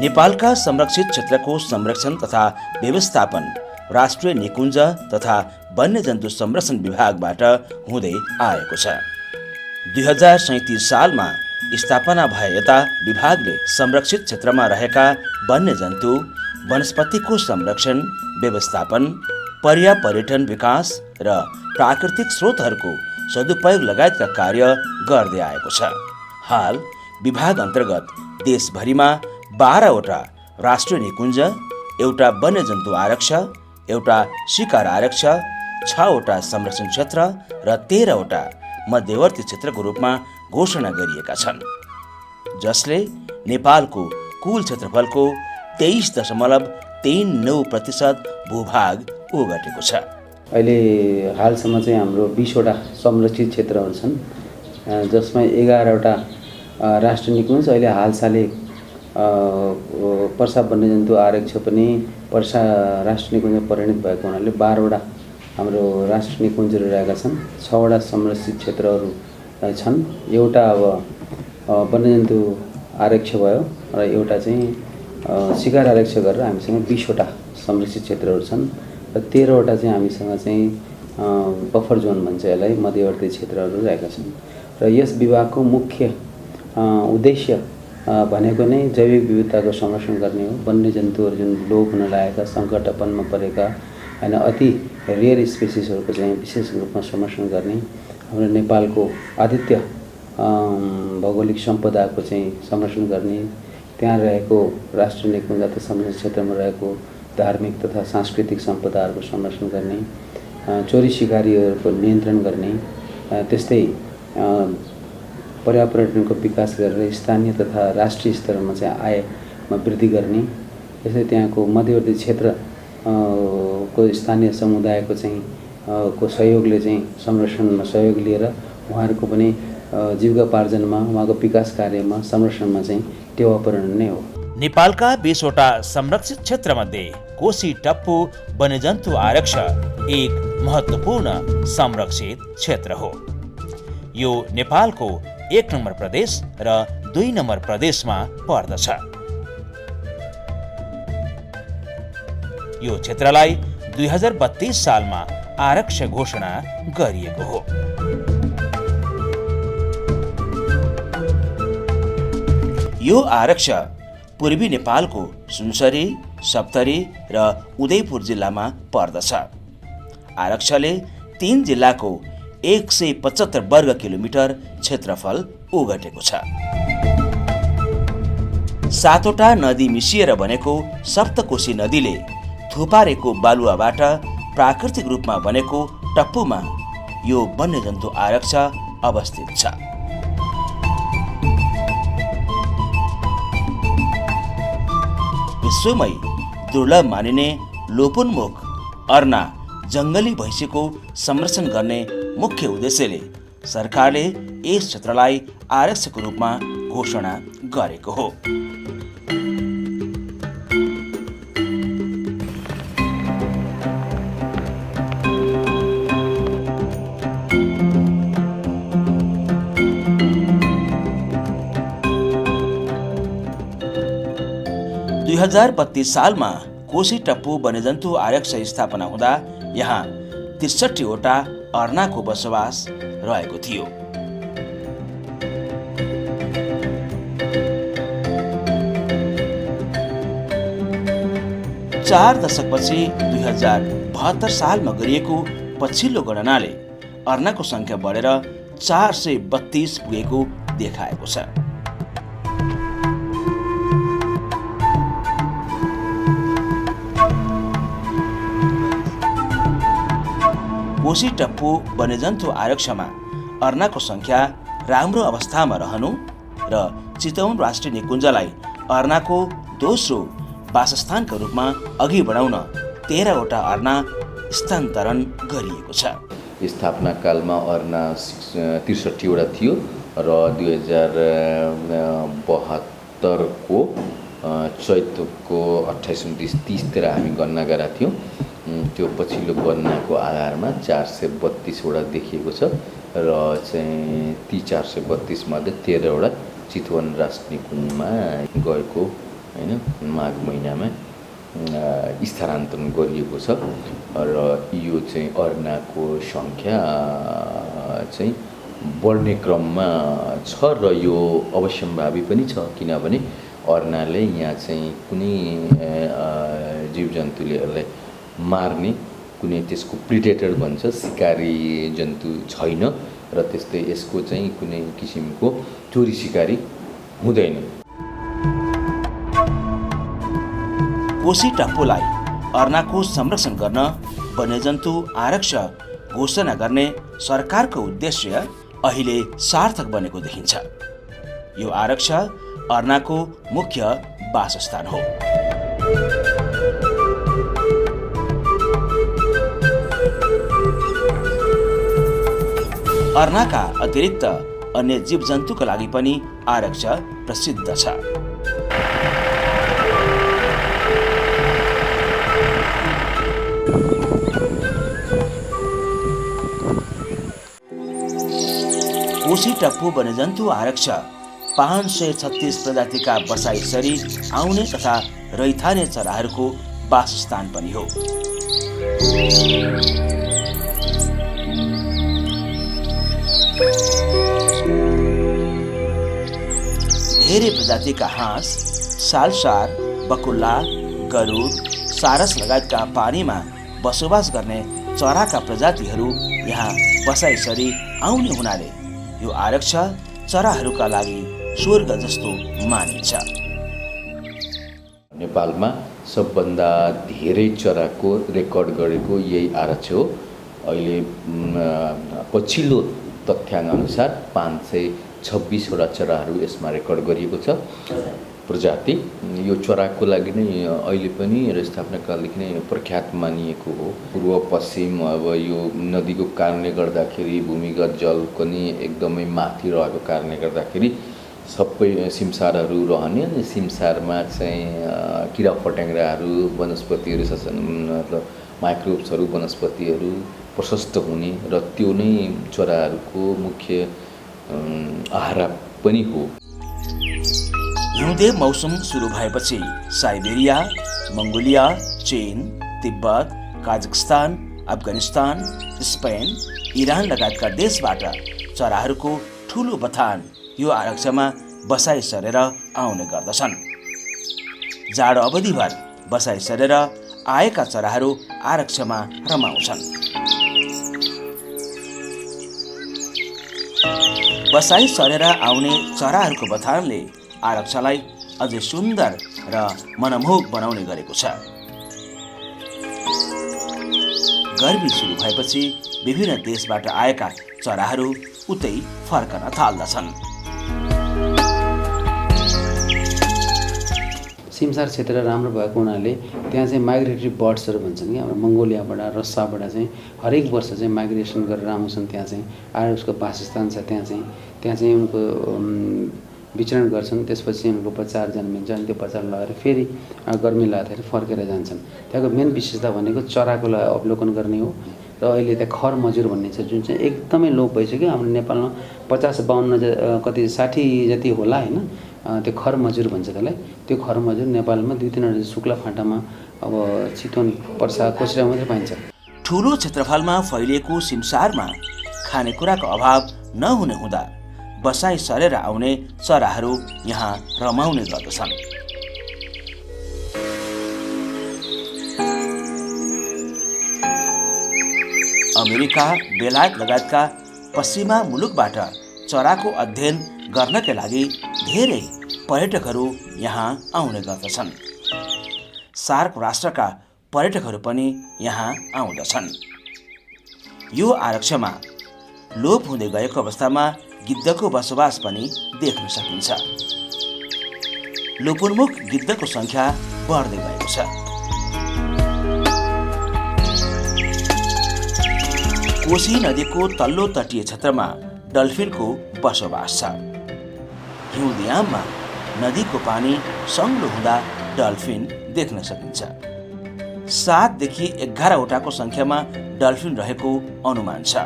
नेपालका संरक्षित क्षेत्रको संरक्षण तथा व्यवस्थापन राष्ट्रिय निकुञ्ज तथा वन्यजन्तु संरक्षण विभागबाट हुँदै आएको छ। 2037 सालमा स्थापना भए यता विभागले संरक्षित क्षेत्रमा रहेका वन्यजन्तु, वनस्पतिको संरक्षण, व्यवस्थापन, पर्यापर्यटन विकास र प्राकृतिक स्रोतहरूको सदुपयोग लगायतका कार्य गर्दै आएको छ। हाल विभाग अन्तर्गत देशभरिमा 12वटा राष्ट्रिय निकुञ्ज, एउटा वन्यजन्तु आरक्ष, एउटा शिकार आरक्ष, 6वटा संरक्षण क्षेत्र र 13वटा मध्यवर्ती क्षेत्रको रूपमा घोषणा गरिएका छन्, जसले नेपालको कुल क्षेत्रफलको 23.39% भूभाग ओगटेको छ। अहिले हालसम्म चाहिँ हाम्रो 20वटा संरक्षित क्षेत्रहरू छन्, जसमा 11वटा राष्ट्रिय निकुञ्ज, अहिले हालसालै पर्सा वन्यजन्तु आरक्ष पनि पर्सा राष्ट्रिय निकुञ्ज परिणत भएको हुनाले 12वटा हाम्रो राष्ट्रिय निकुञ्जहरू रहेका छन्। 6वटा संरक्षित क्षेत्रहरू छन्। एउटा अब वन्यजन्तु आरक्ष भयो र एउटा चाहिँ शिकार आरक्ष गरेर हामीसँग 20वटा संरक्षित क्षेत्रहरू छन् र 13वटा चाहिँ हामीसँग चाहिँ बफर जोन भन्छ यसलाई, मध्यवर्ती क्षेत्रहरू रहेका छन्। र यस विभागको मुख्य उद्देश्य भनेको नै जैविक विविधताको संरक्षण गर्ने हो। वन्यजन्तुहरू जुन लोप हुन लागेका, सङ्कटपनमा परेका होइन, अति रेयर स्पेसिसहरूको चाहिँ विशेष रूपमा संरक्षण गर्ने, हाम्रो नेपालको आदित्य भौगोलिक सम्पदाको चाहिँ संरक्षण गर्ने, त्यहाँ रहेको राष्ट्रिय निकुञ्ज तथा संरक्षित क्षेत्रमा रहेको धार्मिक तथा सांस्कृतिक सम्पदाहरूको संरक्षण गर्ने, चोरी सिकारीहरूको नियन्त्रण गर्ने, त्यस्तै पर्यापर्यटनको विकास गरेर स्थानीय तथा राष्ट्रिय स्तरमा चाहिँ आयमा वृद्धि गर्ने, त्यसै त्यहाँको मध्यवर्ती क्षेत्र को स्थानीय समुदायको चाहिँ को सहयोगले चाहिँ संरक्षणमा सहयोग लिएर उहाँहरूको पनि जीविकोपार्जनमा, उहाँको विकास कार्यमा, संरक्षणमा चाहिँ टेवा पुर्याउनु नै हो। नेपालका 20वटा संरक्षित क्षेत्रमध्ये कोशी टप्पु वन्यजन्तु आरक्ष एक महत्त्वपूर्ण संरक्षित क्षेत्र हो। यो नेपालको 1 नम्बर प्रदेश र 2 नम्बर प्रदेशमा पर्दछ। यो क्षेत्रलाई 2032 सालमा आरक्ष घोषणा गरिएको हो। यो आरक्ष पूर्वी नेपालको सुनसरी, सप्तरी र उदयपुर जिल्लामा पर्दछ। आरक्षले 3 जिल्लाको 175 वर्ग किलोमिटर क्षेत्रफल ओगटेको छ। 7वटा नदी मिसिएर बनेको सप्तकोशी नदीले थुपारेको बालुवाबाट प्राकृतिक रूपमा बनेको टप्पुमा यो वन्यजन्तु आरक्ष अवस्थित छ। विश्वमै दुर्लभ मानिने लोपोन्मुख अर्ना जङ्गली भैँसीको संरक्षण गर्ने मुख्य उद्देश्यले सरकारले यस क्षेत्रलाई आरक्षको रूपमा घोषणा गरेको हो। दुई 2032 सालमा कोशी टप्पु वन्यजन्तु आरक्ष स्थापना हुँदा यहाँ 63वटा अर्नाको बसोबास रहेको थियो। चार दशकपछि 2072 सालमा गरिएको पछिल्लो गणनाले अर्नाको संख्या बढेर 432 पुगेको देखाएको छ। कोशी टप्पु वन्यजन्तु आरक्षमा अर्नाको संख्या राम्रो अवस्थामा रहनु र चितवन राष्ट्रिय निकुञ्जलाई अर्नाको दोस्रो वासस्थानका रूपमा अघि बढाउन 13वटा अर्ना स्थानान्तरण गरिएको छ। स्थापना कालमा अर्ना 63वटा थियो र 2072 को चैतको 28-29 हामी गणना गरेका थियौँ। त्यो पछिल्लो गणनाको आधारमा 432वटा देखिएको छ र चाहिँ ती 432 मध्ये 13वटा चितवन राष्ट्रिय निकुञ्जमा गएको होइन माघ महिनामा स्थानान्तरण गरिएको छ र यो चाहिँ अर्नाको सङ्ख्या चाहिँ बढ्ने क्रममा छ र यो अवश्यम्भावी पनि छ, किनभने अर्नाले यहाँ चाहिँ कुनै जीवजन्तुले यसलाई मार्ने कुनै त्यसको प्रिडेटर भन्छ शिकारी जन्तु छैन र त्यस्तै यसको चाहिँ कुनै किसिमको चोरी सिकारी हुँदैन। कोशी टापुलाई अर्नाको संरक्षण गर्न वन्यजन्तु आरक्ष घोषणा गर्ने सरकारको उद्देश्य अहिले सार्थक बनेको देखिन्छ। यो आरक्ष अर्नाको मुख्य वासस्थान हो। अर्नाका अतिरिक्त अन्य जीवजन्तुका लागि पनि आरक्ष प्रसिद्ध छ। कोशी टप्पू वन्यजन्तु आरक्ष 536 प्रजातिका बसाइसरी आउने तथा रैथाने चराहरूको वासस्थान पनि हो। धेरै प्रजातिका हाँस, सालसार, बकुल्ला, गरुड, सारस लगायतका पानीमा बसोबास गर्ने चराका प्रजातिहरू यहाँ बसाइसरी आउने हुनाले यो आरक्ष चराहरूका लागि स्वर्ग जस्तो मानिन्छ। नेपालमा सबभन्दा धेरै चराको रेकर्ड गरेको यही आरक्ष हो। अहिले पछिल्लो तथ्याङ्क अनुसार 526 वटा चराहरू यसमा रेकर्ड गरिएको छ प्रजाति। यो चराको लागि नै अहिले पनि स्थापना कालदेखि नै प्रख्यात मानिएको हो। पूर्व पश्चिम अब यो नदीको कारणले गर्दाखेरि भूमिगत जल पनि एकदमै माथि रहेको कारणले गर्दाखेरि सबै सिमसारहरू रहने, अनि सिमसारमा चाहिँ किरा फट्याङ्ग्राहरू, वनस्पतिहरू मतलब माइक्रोब्सहरू, वनस्पतिहरू प्रशस्त हुने र त्यो नै चराहरूको मुख्य आहार पनि हो। हिउँदे मौसम सुरु भएपछि साइबेरिया, मङ्गोलिया, चीन, तिब्बत, काजाखस्तान, अफगानिस्तान, स्पेन, इरान लगायतका देशबाट चराहरूको ठुलो बथान यो आरक्षमा बसाइ सरेर आउने गर्दछन्। जाडो अवधिभर बसाइ सरेर आएका चराहरू आरक्षमा रमाउँछन्। बसाइ सरेर आउने चराहरूको बथानले आरक्षलाई अझै सुन्दर र मनमोहक बनाउने गरेको छ। गर्मी सुरु भएपछि विभिन्न देशबाट आएका चराहरू उतै फर्कन थाल्दछन्। सिमसार क्षेत्र राम्रो भएको हुनाले त्यहाँ चाहिँ माइग्रेटरी बर्ड्सहरू भन्छन् कि हाम्रो मङ्गोलियाबाट, रसियाबाट चाहिँ हरेक वर्ष चाहिँ माइग्रेसन गरेर आउँछन्। त्यहाँ चाहिँ आरक्सको वासस्थान छ। त्यहाँ चाहिँ उनको विचरण गर्छन्। त्यसपछि उनको बच्चाहरू जन्मिन्छ अनि त्यो बच्चाहरू लगेर फेरि गर्मी लाग्दाखेरि फर्केर जान्छन्। त्यहाँको मेन विशेषता भनेको चराको अवलोकन गर्ने हो। र अहिले त्यहाँ खर मजुर भन्ने छ जुन चाहिँ एकदमै लोप भइसक्यो। हाम्रो नेपालमा 50-52 कति 60 जति होला होइन। त्यो खर मजुर भन्छ त्यसलाई। त्यो खर मजुर नेपालमा 2-3 शुक्ला फाँटामा अब चितवन, पर्सा, कोसिरा मात्रै पाइन्छ। ठुलो क्षेत्रफलमा फैलिएको सिमसारमा खानेकुराको अभाव नहुने हुँदा बसाइ सरेर आउने चराहरू यहाँ रमाउने गर्दछन्। अमेरिका, बेलायत लगायतका पश्चिमा मुलुकबाट चराको अध्ययन गर्नका लागि धेरै पर्यटकहरू यहाँ आउने गर्दछन्। सार्क राष्ट्रका पर्यटकहरू पनि यहाँ आउँदछन्। यो आरक्षमा लोप हुँदै गएको अवस्थामा गिद्धको बसोबास पनि देख्न सकिन्छ। लोपोन्मुख गिद्धको सङ्ख्या बढ्दै गएको छ। कोशी नदीको तल्लो तटीय क्षेत्रमा डल्फिनको बसोबास छ। हिउँदयाममा नदीको पानी सङ्लो हुँदा डल्फिन देख्न सकिन्छ। 7 देखि 11 वटाको सङ्ख्यामा डल्फिन रहेको अनुमान छ।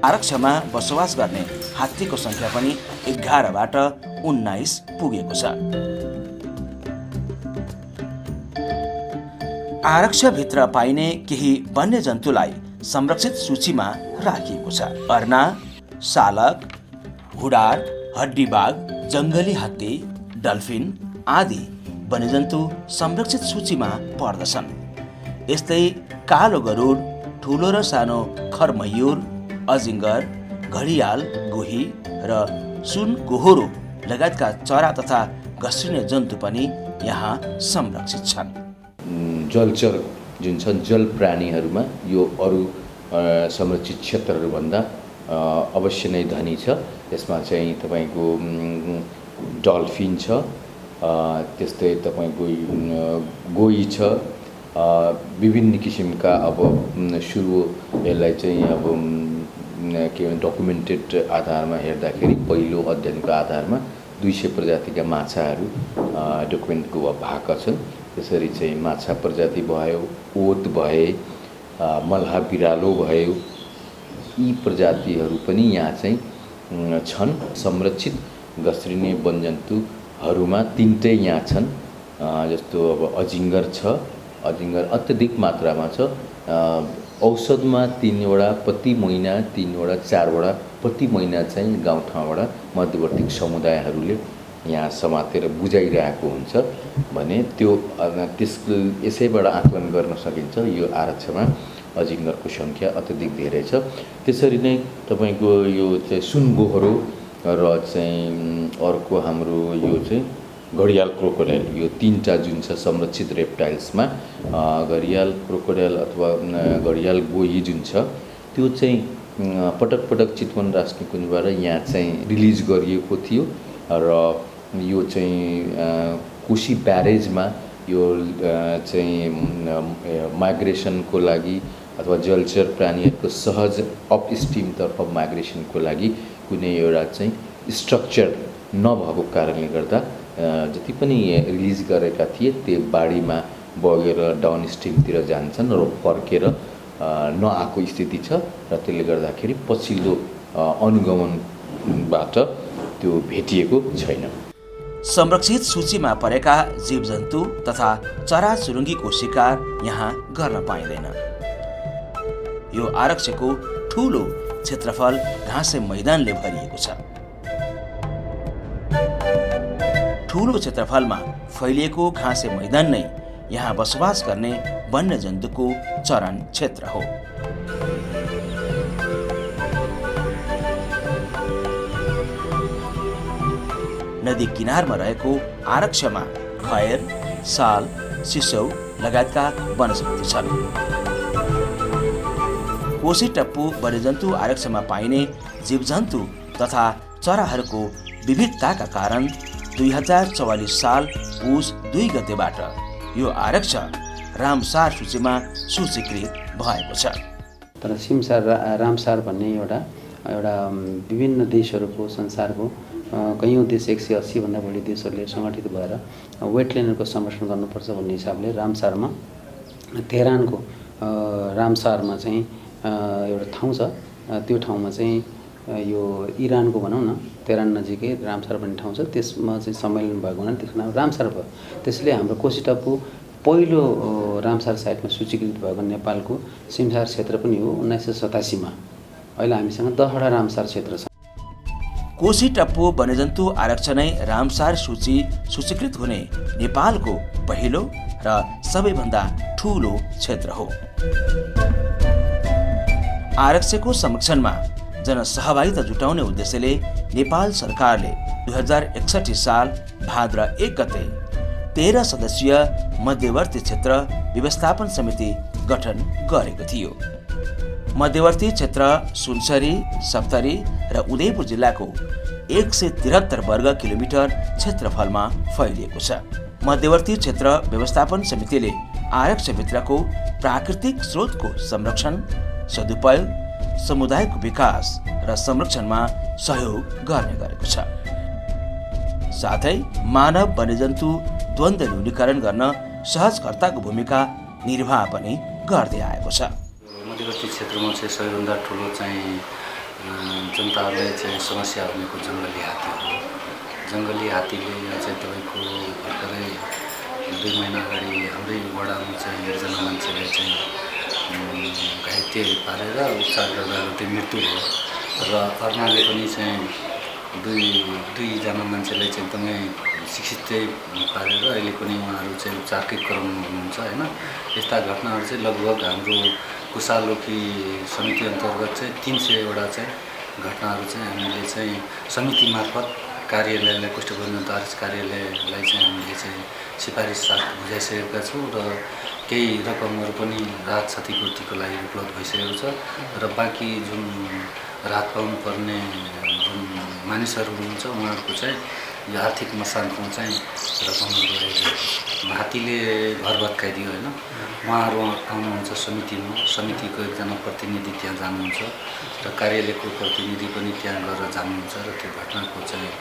आरक्षमा बसोबास गर्ने हात्तीको सङ्ख्या पनि 11बाट 19 पुगेको छ। आरक्षभित्र पाइने केही वन्यजन्तुलाई संरक्षित सूचीमा राखिएको छ। अर्ना, सालक, हुडार, हड्डीबाघ, जङ्गली हात्ती, डल्फिन आदि वन्यजन्तु संरक्षित सूचीमा पर्दछन्। यस्तै कालो गरुड, ठुलो र सानो खरमयूर, अजिङ्गर, घडियाल, गोही र सुनगोहोरो लगायतका चरा तथा घस्रिने जन्तु पनि यहाँ संरक्षित छन्। जलचर जुन छन् जल प्राणीहरूमा यो अरू संरक्षित क्षेत्रहरूभन्दा अवश्य नै धनी छ। यसमा चाहिँ तपाईँको डल्फिन छ, त्यस्तै तपाईँको गोही छ, विभिन्न किसिमका अब सुरु यसलाई चाहिँ अब के भन्छ डकुमेन्टेड आधारमा हेर्दाखेरि पहिलो अध्ययनको आधारमा 200 प्रजातिका माछाहरू डकुमेन्टको भएका छन्। त्यसरी चाहिँ माछा प्रजाति भयो, ओत भए, मल्हा बिरालो भयो, यी प्रजातिहरू पनि यहाँ चाहिँ छन्। संरक्षित घस्रिने वनजन्तुहरूमा 3टै यहाँ छन्। जस्तो अब अजिङ्गर छ, अजिङ्गर अत्यधिक मात्रामा छ। औसतमा 3वटा प्रति महिना, 3वटा 4वटा प्रति महिना चाहिँ गाउँठाउँबाट मध्यवर्ती समुदायहरूले यहाँ समातेर बुझाइरहेको हुन्छ भने त्यो यसैबाट आकलन गर्न सकिन्छ यो आरक्षमा अजिङ्गरको सङ्ख्या अत्यधिक धेरै छ। त्यसरी नै तपाईँको यो चाहिँ सुनगोहरो र चाहिँ अर्को हाम्रो यो चाहिँ घडियाल क्रोकोडाइल, यो 3टा जुन छ संरक्षित रेप्टाइल्समा घडियाल क्रोकोडाइल अथवा घडियाल गोही जुन छ त्यो चाहिँ पटक पटक चितवन राष्ट्रिय कुञ्जबाट यहाँ चाहिँ रिलिज गरिएको थियो र यो चाहिँ कोशी ब्यारेजमा यो चाहिँ माइग्रेसनको लागि अथवा जलचर प्राणीहरूको सहज अपस्ट्रिमतर्फ माइग्रेसनको लागि कुनै एउटा चाहिँ स्ट्रक्चर नभएको कारणले गर्दा जति पनि रिलिज गरेका थिए त्यो बाढीमा बगेर डाउन स्ट्रिमतिर जान्छन् र फर्केर नआएको स्थिति छ र त्यसले गर्दाखेरि पछिल्लो अनुगमनबाट त्यो भेटिएको छैन। संरक्षित सूचीमा परेका जीवजन्तु तथा चराचुरुङ्गीको शिकार यहाँ गर्न पाइँदैन। यो आरक्षको ठूलो क्षेत्रफल घाँसे मैदानले भरिएको छ। ठूलो क्षेत्रफलमा फैलिएको घाँसे मैदान नै यहाँ बसोबास गर्ने वन्यजन्तुको चरण क्षेत्र हो। नदी किनारमा रहेको आरक्षमा खयर, साल, सिसौ लगायतका वनस्पति छन्। कोशी टप्पू वन्यजन्तु आरक्षमा पाइने जीवजन्तु तथा चराहरूको विविधताका कारण 2044 साल पुस 2 गतेबाट यो आरक्ष रामसार सूचीमा सूचीकृत भएको छ। तर सिमसार रामसार भन्ने एउटा विभिन्न देशहरूको संसारको कयौँ देश 180 भन्दा बढी देशहरूले सङ्गठित भएर वेटल्यान्डहरूको संरक्षण गर्नुपर्छ भन्ने हिसाबले रामसारमा तेहरानको रामसारमा चाहिँ एउटा ठाउँ छ। त्यो ठाउँमा चाहिँ यो इरानको भनौँ न तेहरान नजिकै रामसार भन्ने ठाउँ छ। त्यसमा चाहिँ सम्मेलन भएको हुनाले त्यसको नाम रामसार भयो। त्यसले हाम्रो कोशी टप्पू पहिलो रामसार साइटमा सूचीकृत भएको नेपालको सिमसार क्षेत्र पनि हो। 1987 मा अहिले हामीसँग 10वटा रामसार क्षेत्र छ। कोशी टप्पू वन्यजन्तु आरक्ष नै रामसार सूचीकृत हुने नेपालको पहिलो र सबैभन्दा ठूलो क्षेत्र हो। आरक्षको संरक्षणमा जनसहभागिता जुटाउने उद्देश्यले नेपाल सरकारले 2061 साल भाद्र 1 गते 13 सदस्यीय मध्यवर्ती क्षेत्र व्यवस्थापन समिति गठन गरेको थियो। मध्यवर्ती क्षेत्र सुनसरी, सप्तरी र उदयपुर जिल्लाको 173 वर्ग किलोमिटर क्षेत्रफलमा फैलिएको छ। मध्यवर्ती क्षेत्र व्यवस्थापन समितिले आरक्षभित्रको प्राकृतिक स्रोतको संरक्षण, सदुपयोग, समुदायको विकास र संरक्षणमा सहयोग गर्ने गरेको छ। साथै मानव वन्यजन्तु द्वन्द्व न्यूनीकरण गर्न सहजकर्ताको भूमिका निर्वाह पनि गर्दै आएको छ। मध्यवर्ती क्षेत्रमा चाहिँ सबैभन्दा ठुलो चाहिँ जनताहरूले चाहिँ समस्या भनेको जङ्गली हात्ती हो। जङ्गली हात्तीले यहाँ चाहिँ तपाईँको भर्खरै 2 महिना अगाडि हाम्रै वडामा चाहिँ एकजना मान्छेलाई चाहिँ घाइते पारेर उपचार गर्दा गर्दै मृत्यु भयो र अर्नाले पनि चाहिँ दुईजना मान्छेलाई चाहिँ एकदमै शिक्षित चाहिँ पारेर अहिले पनि उहाँहरू चाहिँ उपचारकै क्रममा हुनुहुन्छ होइन। यस्ता घटनाहरू चाहिँ लगभग हाम्रो कुसालोकी समिति अन्तर्गत चाहिँ 300वटा चाहिँ घटनाहरू चाहिँ हामीले चाहिँ समिति मार्फत कार्यालयलाई कोष्ठबन्धन आरएस कार्यालयलाई चाहिँ हामीले चाहिँ सिफारिस साथ बुझाइसकेका छौँ र केही रकमहरू पनि राहत क्षतिपूर्तिको लागि उपलब्ध भइसकेको छ र बाँकी जुन राहत पाउनुपर्ने जुन मानिसहरू हुनुहुन्छ उहाँहरूको चाहिँ यो आर्थिक मसान्तमा चाहिँ रकमहरू रहेको हात्तीले घर भत्काइदियो होइन। उहाँहरू आउनुहुन्छ समितिको एकजना प्रतिनिधि त्यहाँ जानुहुन्छ र कार्यालयको प्रतिनिधि पनि त्यहाँ गएर जानुहुन्छ र त्यो घटनाको चाहिँ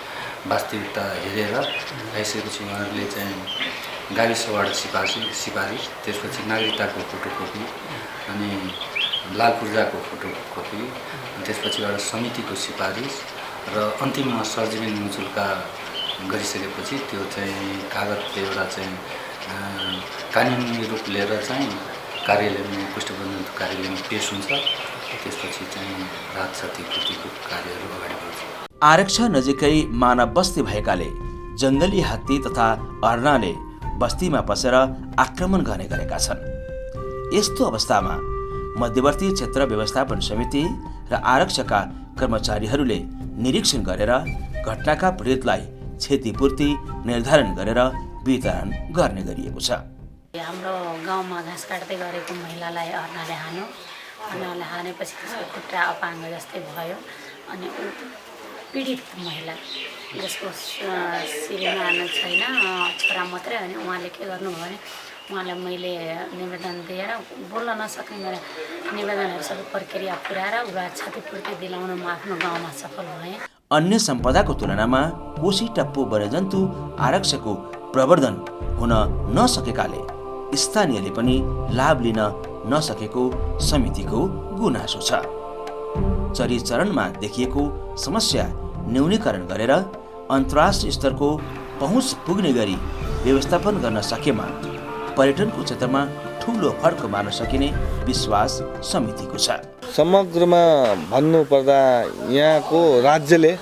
वास्तविकता हेरेर आइसकेपछि उहाँहरूले चाहिँ गाविसबाट सिफारिस त्यसपछि नागरिकताको फोटोकपी अनि लाल पूर्जाको फोटोकपी त्यसपछिबाट समितिको सिफारिस र अन्तिममा सर्जिकल मुचुल्का गरिसकेपछि त्यो चाहिँ कागजले एउटा चाहिँ कानुनी रूप लिएर चाहिँ कार्यालयमा कोष्ठबन्धन कार्यालयमा पेश हुन्छ। त्यसपछि चाहिँ राहत क्षतिपूर्तिको कार्यहरू अगाडि बढ्छ। आरक्ष नजिकै मानव बस्ती भएकाले जङ्गली हात्ती तथा अर्नाले बस्तीमा पसेर आक्रमण गर्ने गरेका छन्। यस्तो अवस्थामा मध्यवर्ती क्षेत्र व्यवस्थापन समिति र आरक्षका कर्मचारीहरूले निरीक्षण गरेर घटनाका पीडितलाई क्षतिपूर्ति निर्धारण गरेर वितरण गर्ने गरिएको छ। हाम्रो गाउँमा घाँस काट्दै गरेको महिलालाई अर्नाले हानेपछि त्यसको खुट्टा अपाङ्ग जस्तै भयो अनि पीडित महिला जसको श्रीमान छैन छोरा मात्रै अनि उहाँले के गर्नुभयो भने उहाँलाई मैले निवेदन दिएर बोल्न नसक्ने निवेदनहरू सबै प्रक्रिया पुर्याएर उसलाई क्षतिपूर्ति दिलाउनमा आफ्नो गाउँमा सफल भएँ। अन्य सम्पदाको तुलनामा कोशी टप्पु वन्यजन्तु आरक्षको प्रवर्धन हुन नसकेकाले स्थानीयले पनि लाभ लिन नसकेको समितिको गुनासो छ। चरणमा देखिएको समस्या न्यूनीकरण गरेर अन्तर्राष्ट्रिय स्तरको पहुँच पुग्ने गरी व्यवस्थापन गर्न सकेमा पर्यटनको क्षेत्रमा ठूलो फर्क मार्न सकिने विश्वास समितिको छ। समग्रमा भन्नुपर्दा यहाँको राज्यले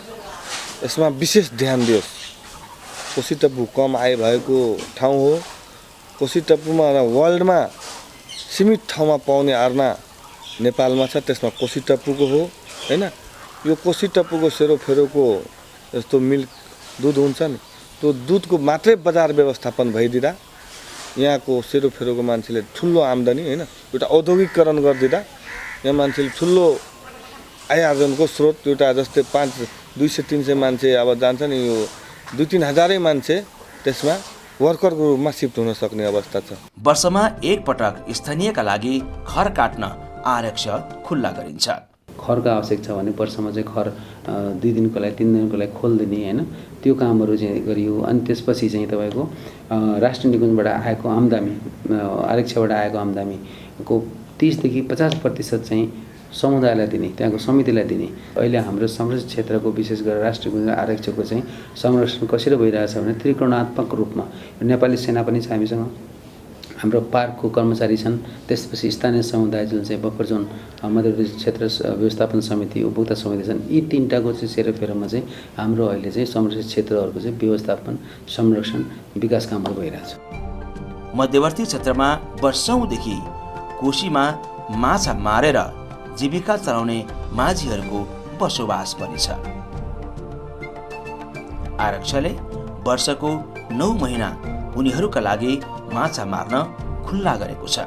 यसमा विशेष ध्यान दियोस्। कोशी टप्पु कम आय भएको ठाउँ हो। कोशी टप्पुमा वर्ल्डमा सीमित ठाउँमा पाउने अर्ना नेपालमा छ, त्यसमा कोशी टप्पुको हो हैन। यो कोशी टप्पुको सेरोफेरोको जस्तो मिल्क दुध हुन्छ नि, त्यो दुधको मात्रै बजार व्यवस्थापन भइदिँदा यहाँको सेरोफेरोको मान्छेले ठुलो आम्दानी हैन एउटा औद्योगिकरण गरिदिँदा यहाँ मान्छेले ठुलो आय आर्जनको स्रोत एउटा जस्तै 200-300 मान्छे अब जान्छ नि, यो 2-3 हजारै मान्छे त्यसमा वर्करको रूपमा सिफ्ट हुन सक्ने अवस्था छ। वर्षमा एक पटक स्थानीयका लागि खर काट्न आरक्ष खुल्ला गरिन्छ। खरको आवश्यक छ भने वर्षमा चाहिँ खर 2 दिनको लागि 3 दिनको लागि खोलिदिने हैन, त्यो कामहरू चाहिँ गरियो। अनि त्यसपछि चाहिँ तपाईँको राष्ट्रिय निकुञ्जबाट आएको आम्दानी आरक्षबाट आएको आम्दानीको 30 देखि 50% चाहिँ समुदायलाई दिने, त्यहाँको समितिलाई दिने। अहिले हाम्रो संरक्षित क्षेत्रको विशेष गरेर राष्ट्रिय निकुञ्ज आरक्षको चाहिँ संरक्षण कसरी भइरहेछ भने त्रिकोणात्मक रूपमा नेपाली सेना पनि छ हामीसँग, हाम्रो पार्कको कर्मचारी छन्, त्यसपछि स्थानीय समुदाय जुन चाहिँ बफर जोन मध्यवर्ती क्षेत्र व्यवस्थापन समिति उपभोक्ता समिति छन्, यी 3टाको चाहिँ सेरोफेरोमा चाहिँ हाम्रो अहिले चाहिँ संरक्षित क्षेत्रहरूको चाहिँ व्यवस्थापन संरक्षण विकास कामहरू भइरहेछ। मध्यवर्ती क्षेत्रमा वर्षौंदेखि कोशीमा माछा मारेर जीविका चलाउने माझीहरूको बसोबास पनि छ। आरक्षले वर्षको 9 महिना उनीहरूका लागि माछा मार्न खुल्ला गरेको छ।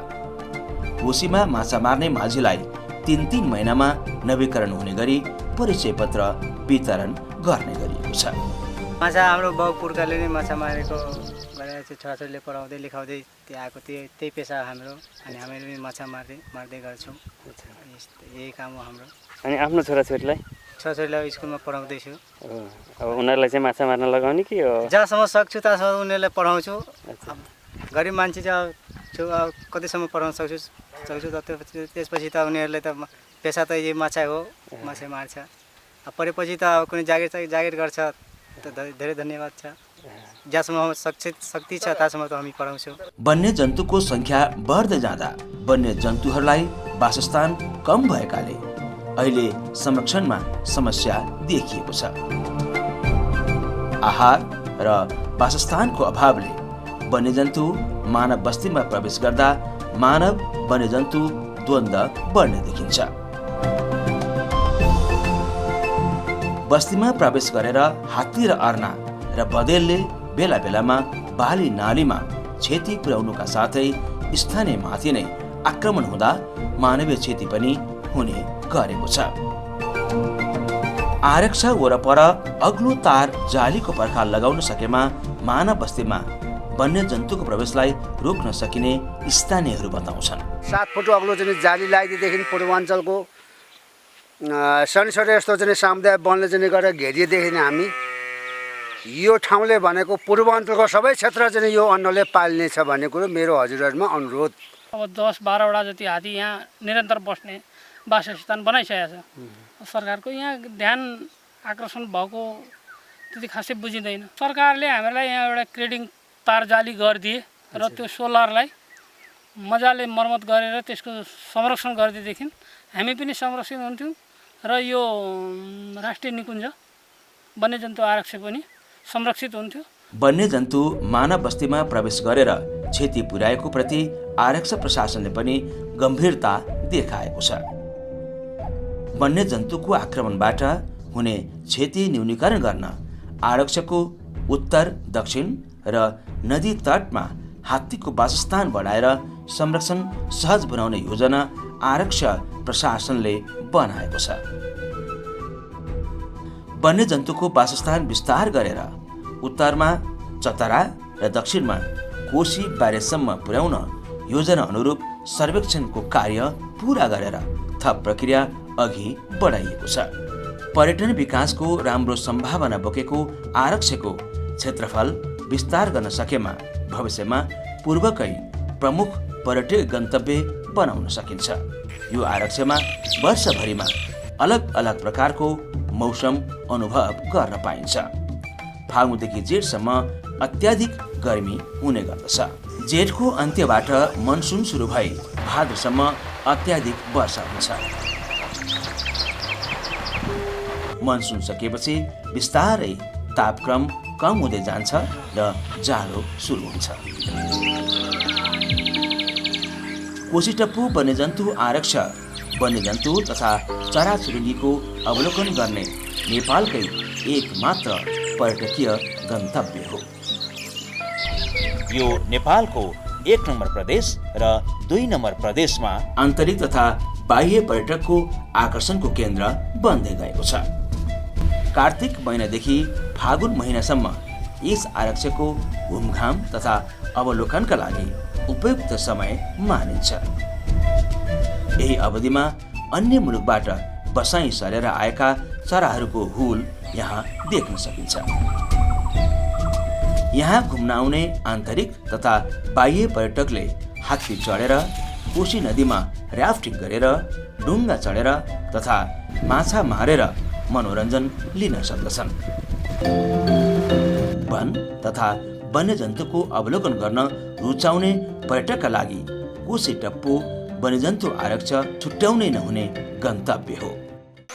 कोशीमा माछा मार्ने माझीलाई 3-3 महिनामा नवीकरण हुने गरी परिचय पत्र वितरण गर्ने गरिएको छ। माछा हाम्रो बाउ पुर्खाले नै माछा मारेको गरेर चाहिँ छोराछोरीले पढाउँदै लेखाउँदै त्यहाँ आएको त्यही पेसा हाम्रो, अनि हामीले पनि माछा मार्दै गर्छौँ। यही काम हो हाम्रो। अनि आफ्नो छोराछोरीलाई स्कुलमा पढाउँदैछु। अब उनीहरूलाई चाहिँ माछा मार्न लगाउने कि जहाँसम्म सक्छु त्यहाँसम्म उनीहरूलाई पढाउँछु। गरिब मान्छे चाहिँ अब कतिसम्म पढाउन सक्छु त्यसपछि त उनीहरूले त पेसा त यही माछा हो, माछा मार्छ। अब पढेपछि त अब कुनै जागिर गर्छ त धेरै धन्यवाद छ। जहाँसम्म शक्ति छ तासम्म त हामी पढाउँछौँ। वन्यजन्तुको संख्या बढ्दै जाँदा वन्यजन्तुहरूलाई वासस्थान कम भएकाले अहिले संरक्षणमा समस्या देखिएको छ। आहार र वासस्थानको अभावले वन्यजन्तु मानव बस्तीमा प्रवेश गर्दा मानव वन्यजन्तु द्वन्द्व बढ्ने देखिन्छ। बस्तीमा प्रवेश गरेर हात्ती र अर्ना र बँदेलले बेला बेलामा बाली नालीमा क्षति पुर्याउनुका साथै स्थानीयमाथि नै आक्रमण हुँदा मानवीय क्षति पनि हुने गरेको छ। आरक्ष वरपर अग्लो तार जालीको पर्खाल लगाउन सकेमा मानव बस्तीमा वन्यजन्तुको प्रवेशलाई रोक्न सकिने स्थानीयहरू बताउँछन्। 7 फुट अग्लो चाहिँ जाली लगाइदिएदेखि पूर्वाञ्चलको शनिश्चरी यस्तो चाहिँ समुदाय वनले चाहिँ गरेर घेरिएदेखि हामी यो ठाउँले भनेको पूर्वाञ्चलको सबै क्षेत्र चाहिँ यो अन्नले पाल्ने छ भन्ने कुरो मेरो हजुरहरुमा अनुरोध। अब 10-12 जति हात्ती यहाँ निरन्तर बस्ने वासस्थान बनाइसकेको छ। सरकारको यहाँ ध्यान आकर्षण भएको त्यति खासै बुझिँदैन। सरकारले हामीलाई यहाँ एउटा क्रेडिङ तार जाली गरिदिए र त्यो सोलरलाई मजाले मर्मत गरेर त्यसको संरक्षण गरिदिएदेखि हामी पनि संरक्षित हुन्थ्यौँ र यो राष्ट्रिय निकुञ्ज वन्यजन्तु आरक्षक पनि संरक्षित हुन्थ्यो। वन्यजन्तु मानव बस्तीमा प्रवेश गरेर क्षति पुर्याएको प्रति आरक्ष प्रशासनले पनि गम्भीरता देखाएको छ। वन्यजन्तुको आक्रमणबाट हुने क्षति न्यूनीकरण गर्न आरक्षको उत्तर दक्षिण र नदी तटमा हात्तीको वासस्थान बनाएर संरक्षण सहज बनाउने योजना आरक्ष प्रशासनले बनाएको छ। वन्यजन्तुको वासस्थान विस्तार गरेर उत्तरमा चतरा र दक्षिणमा कोशी ब्यारेजसम्म पुर्याउन योजना अनुरूप सर्वेक्षणको कार्य पूरा गरेर थप प्रक्रिया अघि बढाइएको छ। पर्यटन विकासको राम्रो सम्भावना बोकेको आरक्षको क्षेत्रफल विस्तार गर्न सकेमा भविष्यमा पूर्वकै प्रमुख पर्यटक गन्तव्य बनाउन सकिन्छ। यो आरक्षमा वर्षभरिमा अलग अलग प्रकारको मौसम अनुभव गर्न पाइन्छ। फागुनदेखि जेठसम्म अत्याधिक गर्मी हुने गर्दछ। जेठको अन्त्यबाट मनसुन सुरु भई भाद्रसम्म अत्याधिक वर्षा हुन्छ। मनसुन सकेपछि बिस्तारै तापक्रम कम हुँदै जान्छ र जाडो सुरु हुन्छ। कोसीटप्पु वन्यजन्तु आरक्ष वन्यजन्तु तथा चराचुरुङ्गीको अवलोकन गर्ने नेपालकै एक मात्र पर्यटकीय गन्तव्य हो। यो नेपालको 1 नम्बर प्रदेश र 2 नम्बर प्रदेशमा आन्तरिक तथा बाह्य पर्यटकको आकर्षणको केन्द्र बन्दै गएको छ। कार्तिक महिनादेखि फागुन महिनासम्म यस आरक्षको घुमघाम तथा अवलोकनका लागि उपयुक्त समय मानिन्छ। यही अवधिमा अन्य मुलुकबाट बसाई सरेर आएका चराहरूको हुल यहाँ देख्न सकिन्छ। यहाँ घुम्न आउने आन्तरिक तथा बाह्य पर्यटकले हात्ती चढेर कोशी नदीमा राफ्टिङ गरेर डुङ्गा चढेर तथा माछा मारेर मनोरञ्जन लिन सक्दछन्। वन तथा वन्यजन्तुको अवलोकन गर्न रुचाउने पर्यटकका लागि कोसीटप्पु वन्यजन्तु आरक्ष छुट्याउनै नहुने गन्तव्य हो।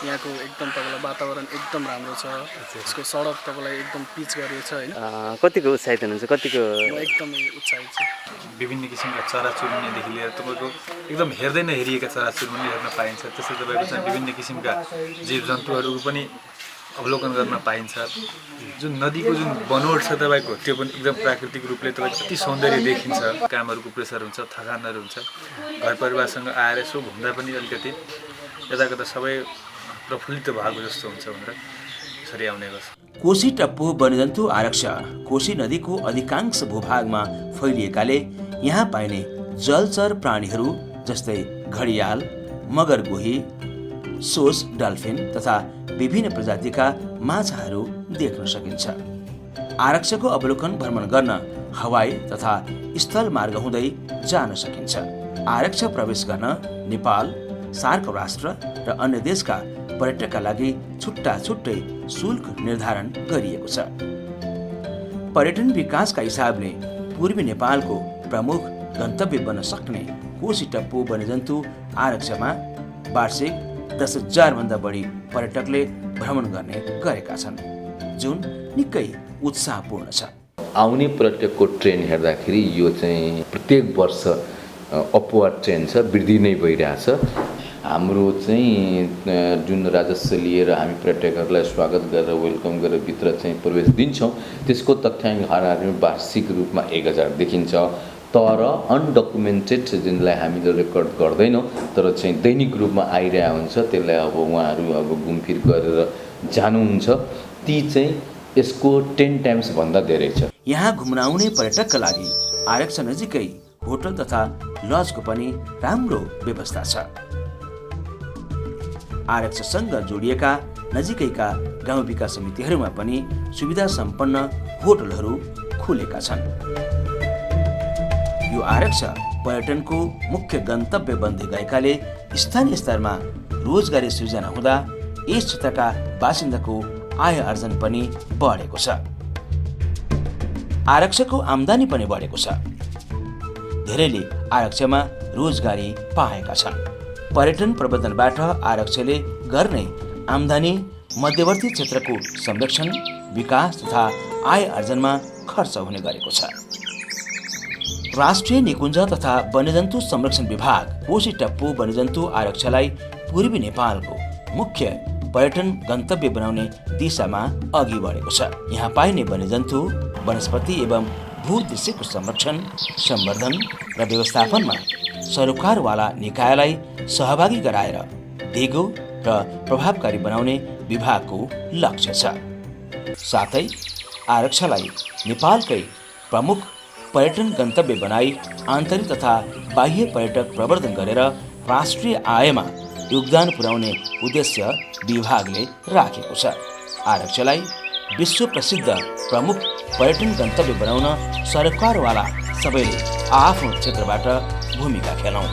यहाँको एकदम तपाईँलाई वातावरण एकदम राम्रो छ। यसको सडक तपाईँलाई एकदम पिच गरिएको छ होइन। कतिको उत्साहित हुनुहुन्छ? कतिको? एकदमै उत्साहित छु। विभिन्न किसिमका चराचुरुङ्गीदेखि लिएर तपाईँको एकदम हेर्दै नहेरिएका चराचुरुङ्गी हेर्न पाइन्छ। त्यसै तपाईँको चाहिँ विभिन्न किसिमका जीवजन्तुहरू पनि अवलोकन गर्न पाइन्छ। जुन नदीको जुन बनोट छ तपाईँको त्यो पनि एकदम प्राकृतिक रूपले तपाईँको कति सौन्दर्य देखिन्छ। कामहरूको प्रेसर हुन्छ, थकानहरू हुन्छ, घर परिवारसँग आएर यसो घुम्दा पनि अलिकति यताकता सबै प्रफुल्लित भएको जस्तो हुन्छ भनेर यसरी आउने गर्छ। कोसीटप्पु वन्यजन्तु आरक्ष कोशी नदीको अधिकांश भूभागमा फैलिएकाले यहाँ पाइने जलचर प्राणीहरू जस्तै घडियाल, मगरगोही, सोस, डल्फिन तथा विभिन्न प्रजातिका माछाहरू देख्न सकिन्छ। आरक्षको अवलोकन भ्रमण गर्न हवाई तथा स्थल मार्ग हुँदै जान सकिन्छ। आरक्ष प्रवेश गर्न नेपाल, सार्क राष्ट्र र अन्य देशका पर्यटकका लागि छुट्टा छुट्टै शुल्क निर्धारण गरिएको छ। पर्यटन विकासका हिसाबले पूर्वी नेपालको प्रमुख गन्तव्य बन्न सक्ने कोशी टप्पू वन्यजन्तु आरक्षमा वार्षिक 10,000 भन्दा बढी पर्यटकले भ्रमण गर्ने गरेका छन्, जुन निकै उत्साहपूर्ण छ। आउने पर्यटकको ट्रेन्ड हेर्दाखेरि यो चाहिँ प्रत्येक वर्ष अपवर्ड ट्रेन्ड छ, वृद्धि नै भइरहेछ। हाम्रो चाहिँ जुन राजस्व लिएर हामी पर्यटकहरूलाई स्वागत गरेर वेलकम गरेर भित्र चाहिँ प्रवेश दिन्छौँ, त्यसको तथ्याङ्क हाराहारी वार्षिक रूपमा 1,000 देखिन्छ। तर अनडकुमेन्टेड जुनलाई हामीले रेकर्ड गर्दैनौँ तर चाहिँ दैनिक रूपमा आइरहेको हुन्छ, त्यसलाई अब उहाँहरू अब घुमफिर गरेर जानुहुन्छ, ती चाहिँ यसको 10 टाइम्स भन्दा धेरै छ। यहाँ घुम्न आउने पर्यटकका लागि आरक्ष नजिकै होटल तथा लजको पनि राम्रो व्यवस्था छ। आरक्षसँग जोडिएका नजिकैका गाउँ विकास समितिहरूमा पनि सुविधा सम्पन्न होटलहरू खुलेका छन्। यो आरक्ष पर्यटनको मुख्य गन्तव्य बन्दै गएकाले स्थानीय स्तरमा रोजगारी सृजना हुँदा यस क्षेत्रका बासिन्दाको आय आर्जन पनि बढेको छ। आरक्षको आम्दानी पनि बढेको छ। धेरैले आरक्षमा रोजगारी पाएका छन्। पर्यटन प्रबन्धनबाट आरक्षले गर्ने आम्दानी मध्यवर्ती क्षेत्रको संरक्षण, विकास तथा आय आर्जनमा खर्च हुने गरेको छ। राष्ट्रिय निकुञ्ज तथा वन्यजन्तु संरक्षण विभाग कोशी टप्पू वन्यजन्तु आरक्षलाई पूर्वी नेपालको मुख्य पर्यटन गन्तव्य बनाउने दिशामा अघि बढेको छ। यहाँ पाइने वन्यजन्तु, वनस्पति एवं भूदृश्यको संरक्षण, सम्वर्धन र व्यवस्थापनमा सरोकारवाला निकायलाई सहभागी गराएर दिगो र प्रभावकारी बनाउने विभागको लक्ष्य छ। साथै आरक्षलाई नेपालकै प्रमुख पर्यटन गन्तव्य बनाई आन्तरिक तथा बाह्य पर्यटक प्रवर्धन गरेर राष्ट्रिय आयमा योगदान पुर्याउने उद्देश्य विभागले राखेको छ। आरक्षलाई विश्व प्रसिद्ध प्रमुख पर्यटन गन्तव्य बनाउन सरकारवाला सबैले आफ्नो क्षेत्रबाट भूमिका खेलौँ।